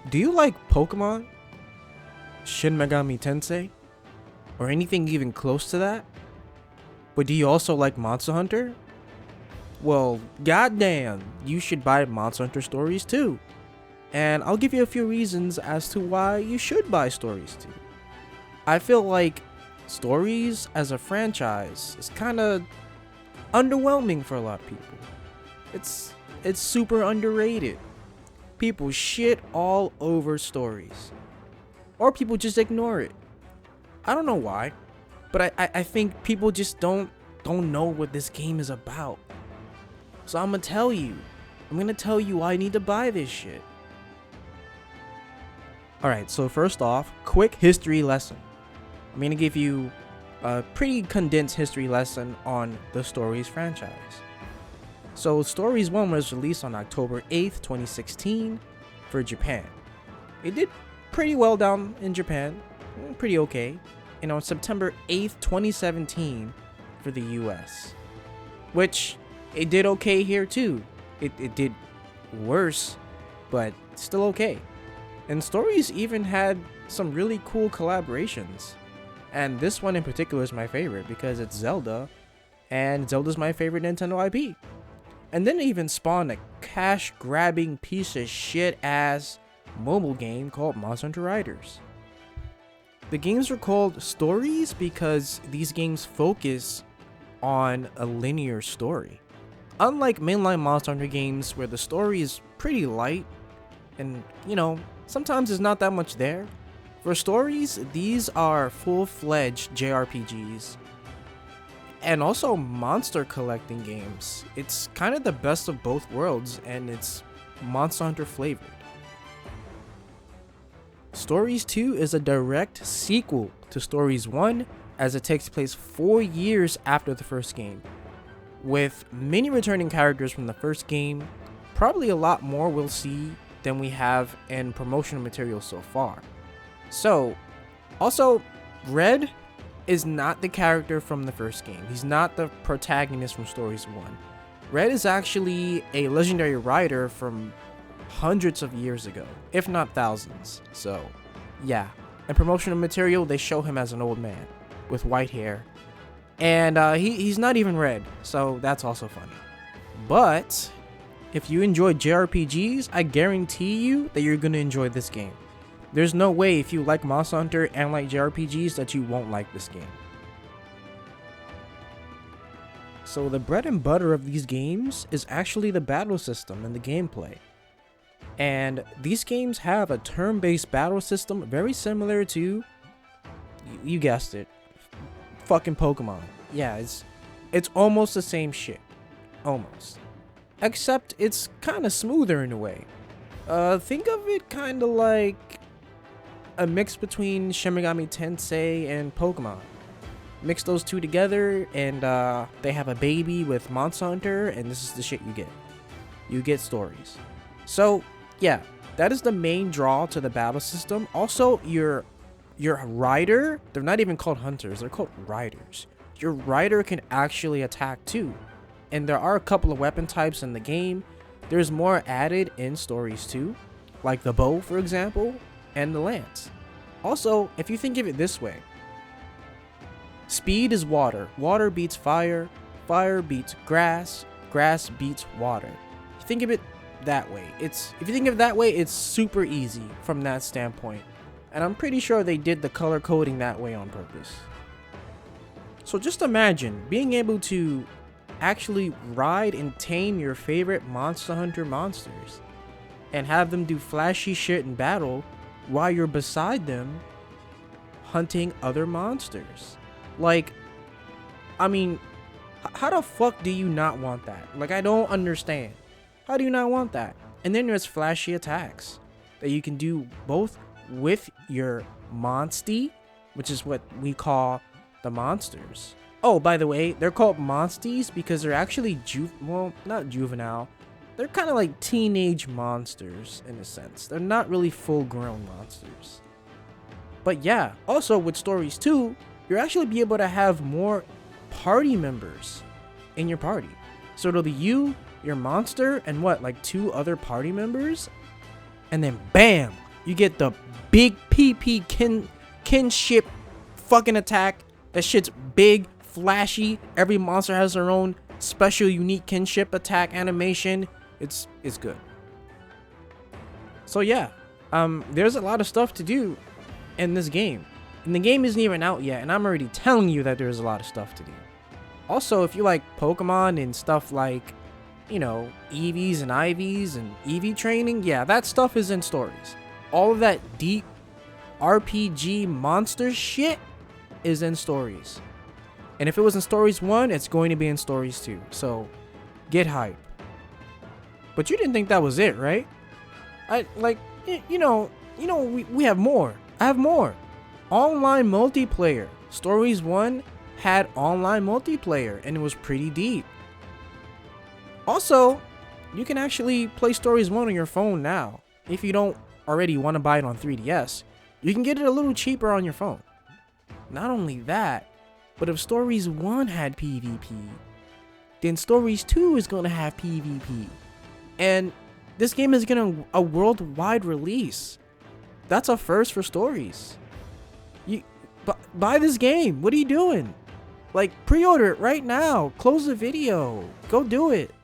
Do you like Pokemon, Shin Megami Tensei, or anything even close to that? But do you also like Monster Hunter? Well, goddamn, you should buy Monster Hunter Stories too. And I'll give you a few reasons as to why you should buy Stories too. I feel like Stories as a franchise is kind of underwhelming for a lot of people. It's super underrated. People shit all over Stories, or people just ignore it. I don't know why, but I think people just don't know what this game is about. So I'm gonna tell you why I need to buy this shit. Alright, so first off, quick history lesson. I'm gonna give you a pretty condensed history lesson on the Stories franchise. So Stories 1 was released on October 8th, 2016 for Japan. It did pretty well down in Japan, pretty okay. And on September 8th, 2017 for the US, which it did okay here too. It did worse, but still okay. And Stories even had some really cool collaborations. And this one in particular is my favorite because it's Zelda, and Zelda's my favorite Nintendo IP. And then it even spawned a cash-grabbing piece of shit-ass mobile game called Monster Hunter Riders. The games are called Stories because these games focus on a linear story. Unlike mainline Monster Hunter games where the story is pretty light and, sometimes there's not that much there. For Stories, these are full-fledged JRPGs and also monster collecting games. It's kind of the best of both worlds, and it's Monster Hunter flavored. Stories 2 is a direct sequel to Stories 1, as it takes place 4 years after the first game, with many returning characters from the first game, probably a lot more we'll see than we have in promotional material so far. So, also, Red is not the character from the first game. He's not the protagonist from Stories 1. Red is actually a legendary rider from hundreds of years ago, if not thousands. So, yeah. In promotional material, they show him as an old man with white hair. And he's not even red, so that's also funny. But if you enjoy JRPGs, I guarantee you that you're going to enjoy this game. There's no way if you like Monster Hunter and like JRPGs that you won't like this game. So the bread and butter of these games is actually the battle system and the gameplay. And these games have a turn-based battle system very similar to, you guessed it, fucking Pokemon. Yeah, it's almost the same shit. Almost. Except it's kind of smoother in a way. Think of it kind of like a mix between Shin Megami Tensei and Pokemon. Mix those two together and they have a baby with Monster Hunter, and this is the shit you get. You get Stories. So yeah, that is the main draw to the battle system. Also, your rider, they're not even called hunters, they're called riders. Your rider can actually attack too. And there are a couple of weapon types in the game. There's more added in Stories too, like the bow, for example, and the lance. Also, if you think of it this way, speed is water. Water beats fire. Fire beats grass. Grass beats water. You think of it that way. If you think of it that way, it's super easy from that standpoint. And I'm pretty sure they did the color coding that way on purpose. So just imagine being able to actually ride and tame your favorite Monster Hunter monsters and have them do flashy shit in battle while you're beside them hunting other monsters. Like, I mean, how the fuck do you not want that? Like, I don't understand. How do you not want that? And then there's flashy attacks that you can do both with your Monstie, which is what we call the monsters. Oh, by the way, they're called Monsties because they're actually not juvenile. They're kind of like teenage monsters in a sense. They're not really full-grown monsters. But yeah, also with Stories 2, you'll actually be able to have more party members in your party. So it'll be you, your monster, and like 2 other party members. And then bam, You get the big PP kinship fucking attack. That shit's big, flashy. Every monster has their own special, unique kinship attack animation. It's good. So yeah, there's a lot of stuff to do in this game. And the game isn't even out yet, and I'm already telling you that there's a lot of stuff to do. Also, if you like Pokemon and stuff like, you know, EVs and IVs and EV training, yeah, that stuff is in stories. All of that deep RPG monster shit is in stories. And if it was in stories 1, it's going to be in stories 2. So, get hype. But you didn't think that was it, right? We have more. I have more. Online multiplayer. Stories 1 had online multiplayer, and it was pretty deep. Also, you can actually play Stories 1 on your phone now. If you don't already want to buy it on 3DS, you can get it a little cheaper on your phone. Not only that, but if Stories 1 had PvP, then Stories 2 is going to have PvP. And this game is getting a worldwide release. That's a first for Stories. Buy this game. What are you doing? Like, pre-order it right now. Close the video. Go do it.